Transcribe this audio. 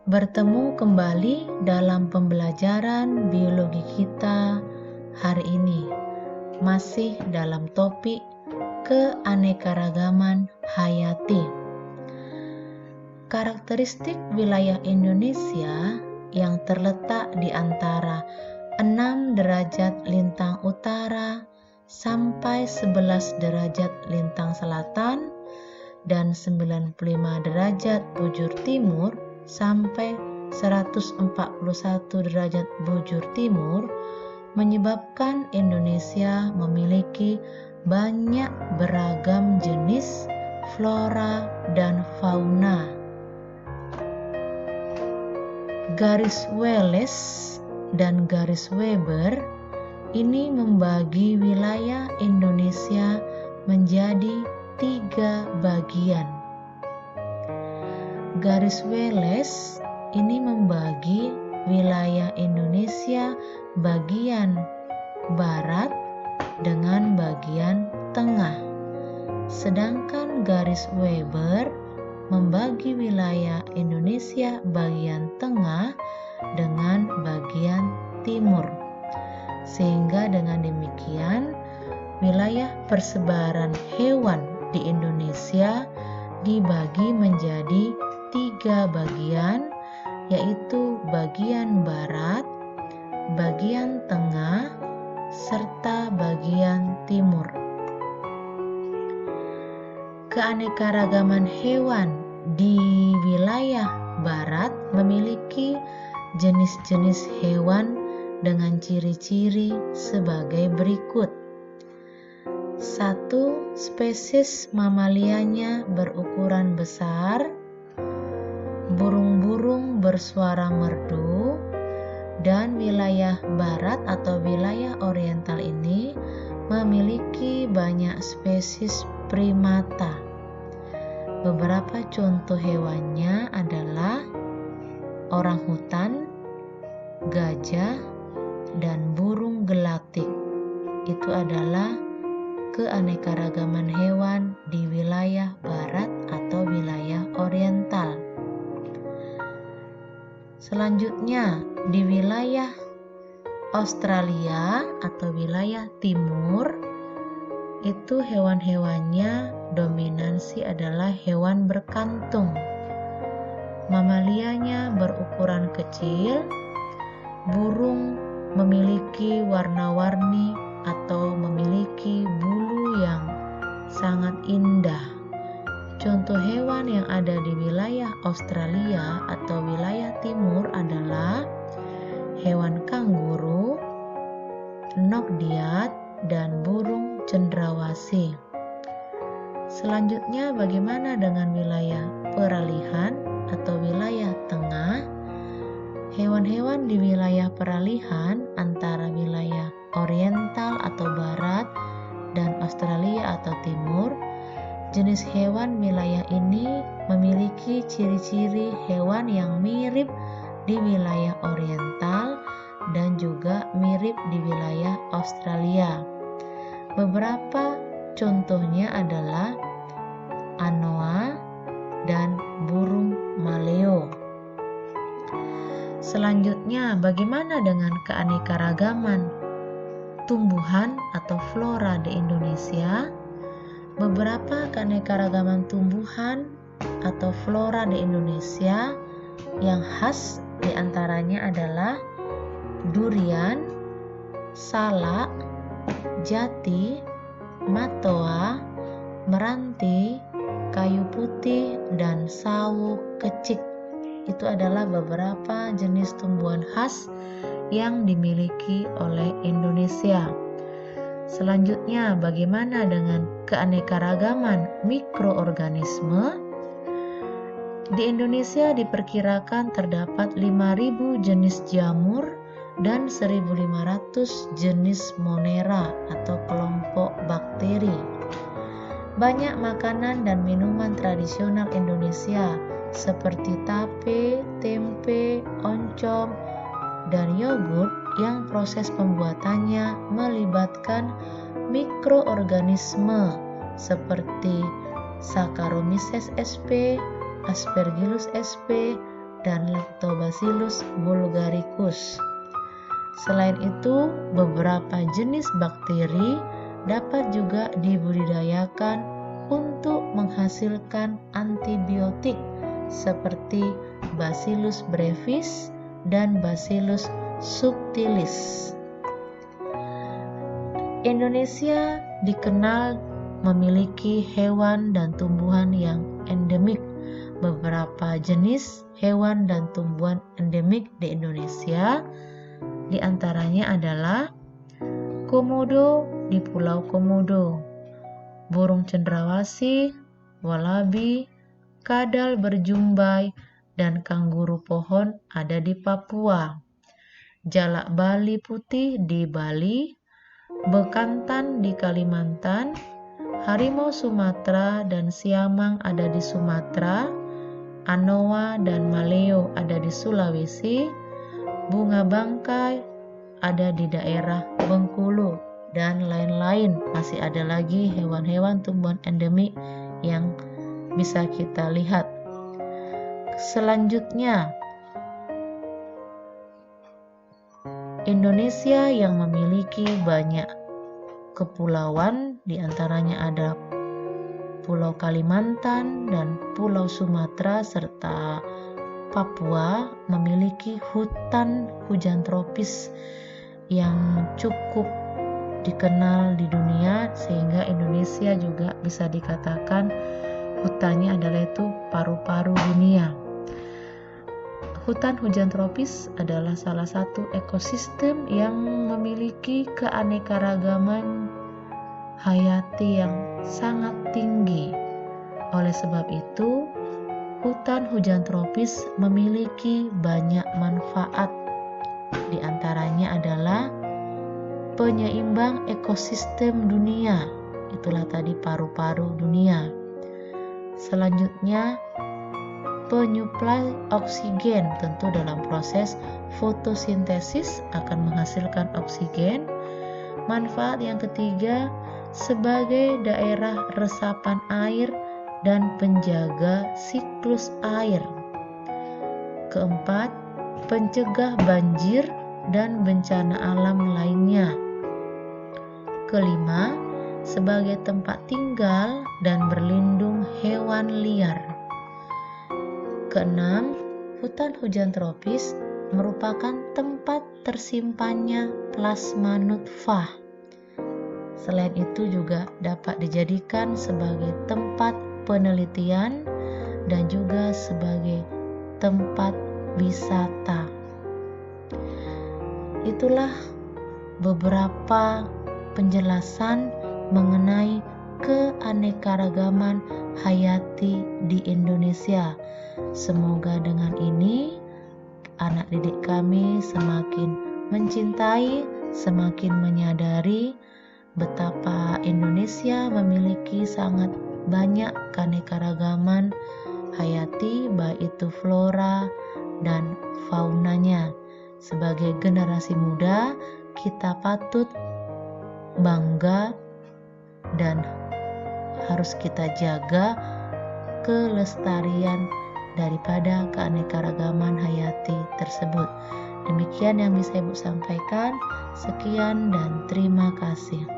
Bertemu kembali dalam pembelajaran biologi kita hari ini, masih dalam topik keanekaragaman hayati. Karakteristik wilayah Indonesia yang terletak di antara 6 derajat lintang utara sampai 11 derajat lintang selatan dan 95 derajat bujur timur sampai 141 derajat bujur timur menyebabkan Indonesia memiliki banyak beragam jenis flora dan fauna. Garis Wallace dan garis Weber ini membagi wilayah Indonesia menjadi 3 bagian. Garis Wallace ini membagi wilayah Indonesia bagian barat dengan bagian tengah. Sedangkan garis Weber membagi wilayah Indonesia bagian tengah dengan bagian timur. Sehingga dengan demikian, wilayah persebaran hewan di Indonesia dibagi menjadi 3 bagian, yaitu bagian barat, bagian tengah, serta bagian timur. Keanekaragaman hewan di wilayah barat memiliki jenis-jenis hewan dengan ciri-ciri sebagai berikut. 1. Spesies mamalianya berukuran besar, burung-burung bersuara merdu, dan wilayah barat atau wilayah oriental ini memiliki banyak spesies primata. Beberapa contoh hewannya adalah orangutan, gajah, dan burung gelatik. Itu adalah keanekaragaman hewan di wilayah barat atau wilayah oriental. Selanjutnya, di wilayah Australia atau wilayah timur, itu hewan-hewannya dominansi adalah hewan berkantung. Mamalianya berukuran kecil, burung memiliki warna-warni atau memiliki bulu yang sangat indah. Contoh hewan yang ada di wilayah Australia atau wilayah timur adalah hewan kanguru, nokdiat, dan burung cendrawasih. Selanjutnya, bagaimana dengan wilayah peralihan atau wilayah tengah? Hewan-hewan di wilayah peralihan antara wilayah oriental atau barat dan Australia atau timur, jenis hewan wilayah ini memiliki ciri-ciri hewan yang mirip di wilayah oriental dan juga mirip di wilayah Australia. Beberapa contohnya adalah anoa dan burung maleo. Selanjutnya, bagaimana dengan keanekaragaman tumbuhan atau flora di Indonesia? Beberapa keanekaragaman tumbuhan atau flora di Indonesia yang khas diantaranya adalah durian, salak, jati, matoa, meranti, kayu putih, dan sawo kecik. Itu adalah beberapa jenis tumbuhan khas yang dimiliki oleh Indonesia. Selanjutnya, bagaimana dengan keanekaragaman mikroorganisme? Di Indonesia diperkirakan terdapat 5.000 jenis jamur dan 1.500 jenis monera atau kelompok bakteri. Banyak makanan dan minuman tradisional Indonesia seperti tape, tempe, oncom, dan yogurt yang proses pembuatannya melibatkan mikroorganisme seperti Saccharomyces sp, Aspergillus sp, dan Lactobacillus bulgaricus. Selain itu, beberapa jenis bakteri dapat juga dibudidayakan untuk menghasilkan antibiotik seperti Bacillus brevis dan Bacillus subtilis. Indonesia dikenal memiliki hewan dan tumbuhan yang endemik. Beberapa jenis hewan dan tumbuhan endemik di Indonesia di antaranya adalah komodo di Pulau Komodo, burung cendrawasih, walabi, kadal berjumbai, dan kangguru pohon ada di Papua. Jalak Bali putih di Bali, bekantan di Kalimantan, harimau Sumatera dan siamang ada di Sumatera, anoa dan maleo ada di Sulawesi, bunga bangkai ada di daerah Bengkulu, dan lain-lain. Masih ada lagi hewan-hewan tumbuhan endemik yang bisa kita lihat. Selanjutnya, Indonesia yang memiliki banyak kepulauan, diantaranya ada Pulau Kalimantan dan Pulau Sumatera serta Papua, memiliki hutan hujan tropis yang cukup dikenal di dunia, sehingga Indonesia juga bisa dikatakan hutannya adalah itu paru-paru dunia. Hutan hujan tropis adalah salah satu ekosistem yang memiliki keanekaragaman hayati yang sangat tinggi. Oleh sebab itu, hutan hujan tropis memiliki banyak manfaat. Di antaranya adalah penyeimbang ekosistem dunia. Itulah tadi paru-paru dunia. Selanjutnya, penyuplai oksigen, tentu dalam proses fotosintesis akan menghasilkan oksigen. Manfaat yang ketiga, sebagai daerah resapan air dan penjaga siklus air. Keempat, pencegah banjir dan bencana alam lainnya. Kelima, sebagai tempat tinggal dan berlindung hewan liar. Keenam, hutan hujan tropis merupakan tempat tersimpannya plasma nutfah. Selain itu juga dapat dijadikan sebagai tempat penelitian dan juga sebagai tempat wisata. Itulah beberapa penjelasan mengenai keanekaragaman hayati di Indonesia. Semoga dengan ini anak didik kami semakin mencintai, semakin menyadari betapa Indonesia memiliki sangat banyak keanekaragaman hayati, baik itu flora dan faunanya. Sebagai generasi muda, kita patut bangga dan harus kita jaga kelestarian daripada keanekaragaman hayati tersebut. Demikian yang bisa Ibu sampaikan. Sekian dan terima kasih.